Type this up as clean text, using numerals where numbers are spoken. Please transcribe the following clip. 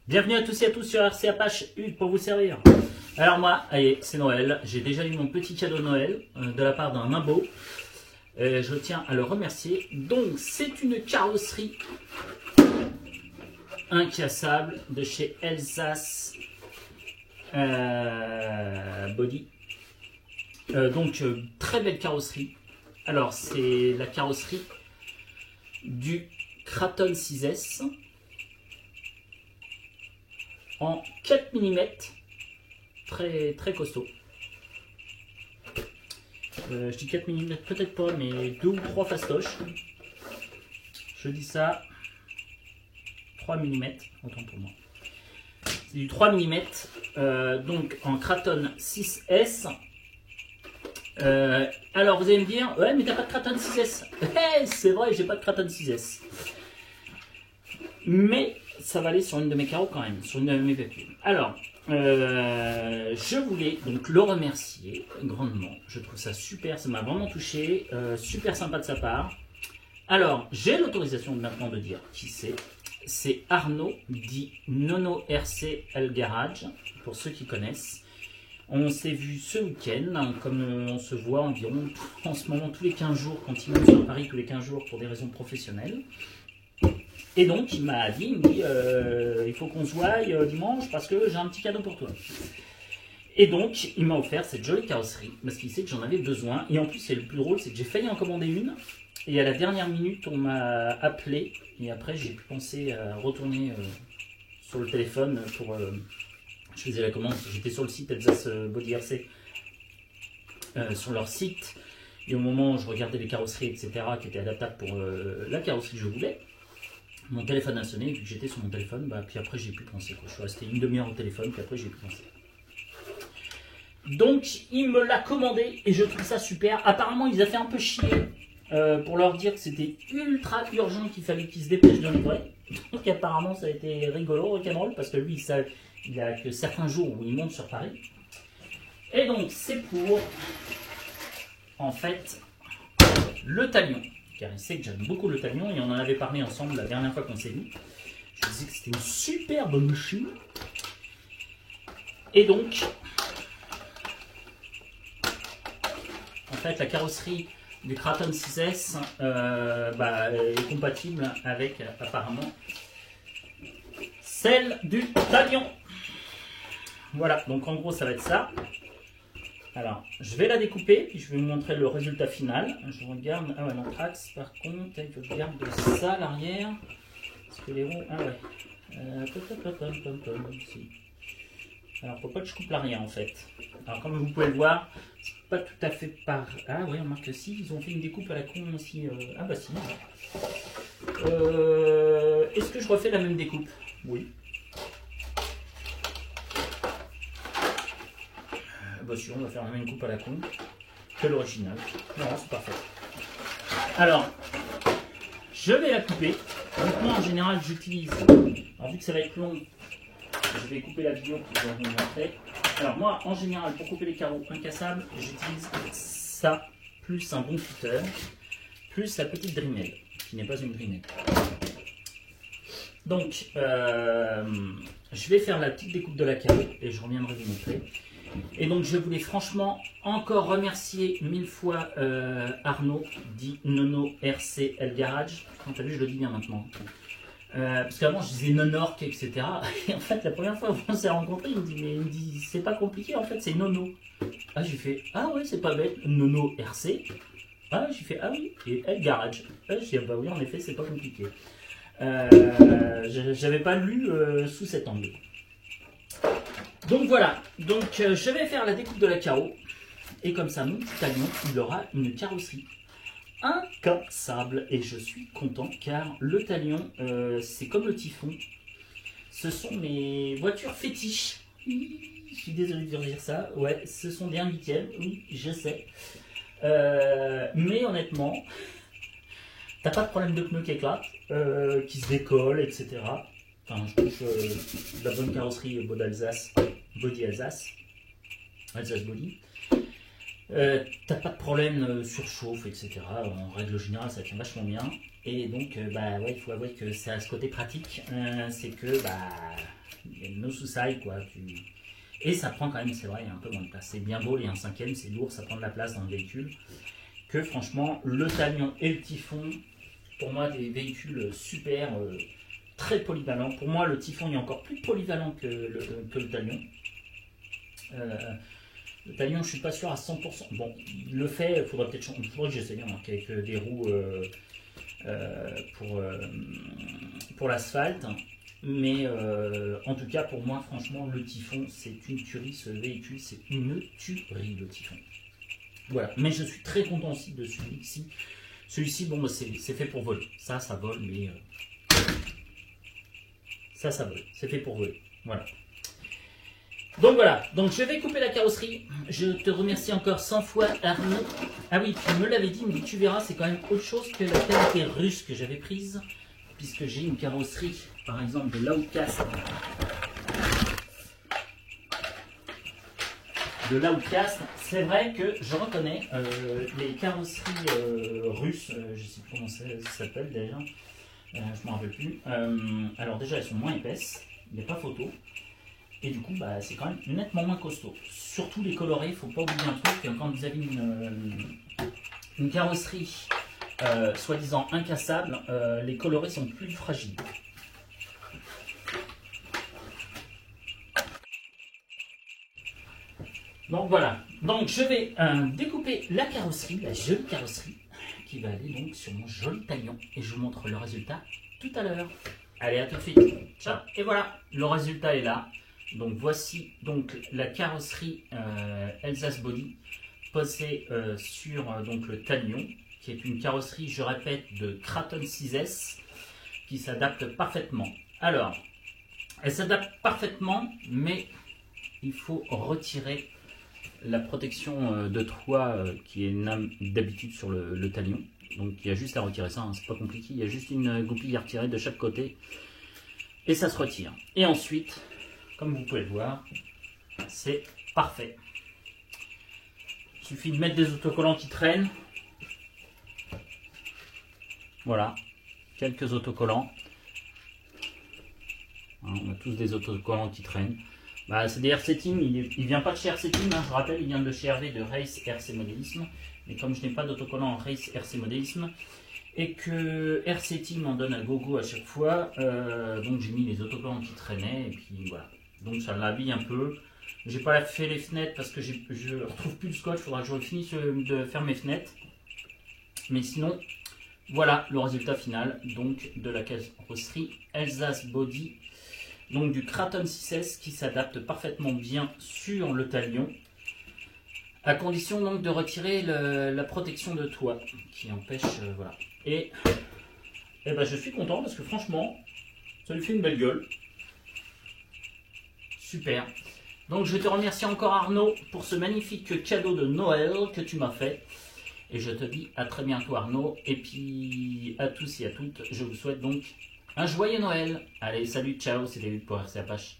Bienvenue à tous et à tous sur RC Apache U pour vous servir. Alors moi, allez, c'est Noël, j'ai déjà eu mon petit cadeau de Noël de la part d'un Nimbo. Je tiens à le remercier. Donc c'est une carrosserie incassable de chez Elsace Body. Très belle carrosserie. Alors c'est la carrosserie du Kraton 6S. En 4 mm, très costaud. Je dis 4 mm, peut-être pas, mais 2 ou 3 fastoches. Je dis ça, 3 mm, autant pour moi. C'est du 3 mm, donc en Kraton 6S. Alors vous allez me dire, ouais, mais t'as pas de Kraton 6S. C'est vrai, j'ai pas de Kraton 6S. Mais ça va aller sur une de mes carreaux quand même, sur une de mes véhicules. Alors, je voulais donc le remercier grandement. Je trouve ça super, ça m'a vraiment touché, super sympa de sa part. Alors, j'ai l'autorisation maintenant de dire qui c'est. C'est Arnaud, dit Nono RC El Garage, pour ceux qui connaissent. On s'est vu ce week-end, comme on se voit environ en ce moment tous les 15 jours, quand il monte sur Paris tous les 15 jours pour des raisons professionnelles. Et donc il m'a dit, il faut qu'on se voie dimanche parce que j'ai un petit cadeau pour toi. Et donc il m'a offert cette jolie carrosserie parce qu'il sait que j'en avais besoin. Et en plus c'est le plus drôle, c'est que j'ai failli en commander une. Et à la dernière minute on m'a appelé. Et après j'ai pu penser à retourner sur le téléphone pour... je faisais la commande, j'étais sur le site Elsace Body RC. Sur leur site. Et au moment où je regardais les carrosseries, etc., qui étaient adaptables pour la carrosserie que je voulais, mon téléphone a sonné, et vu que j'étais sur mon téléphone, puis après j'ai pu penser. Je suis resté une demi-heure au téléphone, puis après j'ai pu penser. Donc il me l'a commandé et je trouve ça super. Apparemment il les a fait un peu chier pour leur dire que c'était ultra urgent, qu'il fallait qu'ils se dépêchent de livrer. Donc apparemment ça a été rigolo, rock'n'roll, parce que lui il a que certains jours où il monte sur Paris. Et donc c'est pour, en fait, le talion. Car il sait que j'aime beaucoup le talion et on en avait parlé ensemble la dernière fois qu'on s'est vu. Je disais que c'était une super bonne machine. Et donc, en fait, la carrosserie du Kraton 6S est compatible avec, apparemment, celle du talion. Voilà, donc en gros, ça va être ça. Alors, je vais la découper, puis je vais vous montrer le résultat final. Je regarde, ah ouais, l'anthrax, par contre, il faut que je garde ça à l'arrière. Parce que les roues, ah ouais. Si. Alors, faut pas que je coupe l'arrière en fait. Alors, comme vous pouvez le voir, c'est pas tout à fait par... Ah ouais, on marque que si, ils ont fait une découpe à la con aussi. Ah bah si. Est-ce que je refais la même découpe? Oui. Bah si, on va faire la même coupe à la con que l'original. Non, c'est parfait. Alors, je vais la couper. Donc moi, en général, j'utilise... Alors, vu que ça va être long, je vais couper la vidéo pour vous montrer. Alors moi, en général, pour couper les carreaux incassables, j'utilise ça, plus un bon cutter, plus la petite Dremel, qui n'est pas une Dremel. Donc, je vais faire la petite découpe de la carreau et je reviendrai vous montrer. Et donc je voulais franchement encore remercier 1000 fois Arnaud, dit Nono RC El Garage. Quand t'as vu, je le dis bien maintenant. Parce qu'avant je disais Nonork, etc. Et en fait la première fois où on s'est rencontrés, il me dit c'est pas compliqué, en fait c'est Nono. Ah, j'ai fait ah ouais, c'est pas bête, Nono RC. Ah, j'ai fait ah oui, et El Garage. Ah, j'ai dit bah oui, en effet c'est pas compliqué. J'avais pas lu sous cet angle. Donc voilà, donc je vais faire la découpe de la carreau et comme ça mon petit talion il aura une carrosserie incassable et je suis content car le talion c'est comme le Typhon, ce sont mes voitures fétiches. Je suis désolé de dire ça, ouais, ce sont des 1/8, oui je sais, mais honnêtement t'as pas de problème de pneus qui éclatent, qui se décollent, etc. Enfin, je trouve la bonne carrosserie Body Alsace. Alsace Body. T'as pas de problème surchauffe, etc. En règle générale, ça tient vachement bien. Et donc, bah ouais, il faut avouer que ça a ce côté pratique, c'est que bah, il y a no sous-side, quoi. Et ça prend quand même, c'est vrai, un peu moins de place. C'est bien beau, les 1/5, c'est lourd, ça prend de la place dans le véhicule. Que franchement, le Talion et le Typhon, pour moi, des véhicules super, très polyvalents. Pour moi, le Typhon est encore plus polyvalent que le Talion. Le Talion, je ne suis pas sûr à 100%. Bon, il le fait, il faudrait peut-être changer. Il faudrait que j'essaye avec des roues pour l'asphalte. Mais en tout cas, pour moi, franchement, le Typhon, c'est une tuerie. Ce véhicule, c'est une tuerie, le Typhon. Voilà. Mais je suis très content aussi de celui-ci. Celui-ci, bon, c'est fait pour voler. Ça vole, mais ça vole. C'est fait pour voler. Voilà. Donc voilà, donc je vais couper la carrosserie. Je te remercie encore 100 fois, Arnaud. Ah oui, tu me l'avais dit, mais tu verras, c'est quand même autre chose que la qualité russe que j'avais prise, puisque j'ai une carrosserie, par exemple, de l'Outcast. C'est vrai que je reconnais les carrosseries russes, je ne sais plus comment ça s'appelle d'ailleurs, je ne m'en rappelle plus. Alors déjà, elles sont moins épaisses, il n'y a pas photo. Et du coup, bah, c'est quand même nettement moins costaud. Surtout les colorés, il ne faut pas oublier un truc, quand vous avez une carrosserie soi-disant incassable, les colorés sont plus fragiles. Donc voilà, donc je vais découper la carrosserie, la jolie carrosserie, qui va aller donc sur mon joli Talion. Et je vous montre le résultat tout à l'heure. Allez, à tout de suite. Ciao. Et voilà, le résultat est là. Donc voici donc la carrosserie Alsace Body posée sur donc le Talion, qui est une carrosserie, je répète, de Kraton 6S, qui s'adapte parfaitement. Alors, elle s'adapte parfaitement, mais il faut retirer la protection de toit qui est d'habitude sur le Talion. Donc il y a juste à retirer ça, hein, c'est pas compliqué, il y a juste une goupille à retirer de chaque côté et ça se retire. Et ensuite, comme vous pouvez le voir, c'est parfait. Il suffit de mettre des autocollants qui traînent. Voilà, quelques autocollants. Hein, on a tous des autocollants qui traînent. Bah, c'est des RC Team, il vient pas de chez RC Team, hein, je rappelle, il vient de chez Hervé de Race RC Modélisme. Mais comme je n'ai pas d'autocollant en Race RC Modélisme, et que RC Team en donne à gogo à chaque fois, donc j'ai mis les autocollants qui traînaient, et puis voilà. Donc ça l'habille un peu. J'ai pas fait les fenêtres parce que je retrouve plus le scotch, il faudra que je finisse de faire mes fenêtres. Mais sinon, voilà le résultat final donc de la carrosserie Alsace Body, donc du Kraton 6S qui s'adapte parfaitement bien sur le Talion, à condition donc de retirer la protection de toit qui empêche, voilà. Et ben, je suis content parce que franchement, ça lui fait une belle gueule. Super. Donc je te remercie encore Arnaud pour ce magnifique cadeau de Noël que tu m'as fait. Et je te dis à très bientôt Arnaud. Et puis à tous et à toutes, je vous souhaite donc un joyeux Noël. Allez, salut, ciao, c'est David pour RC Apache.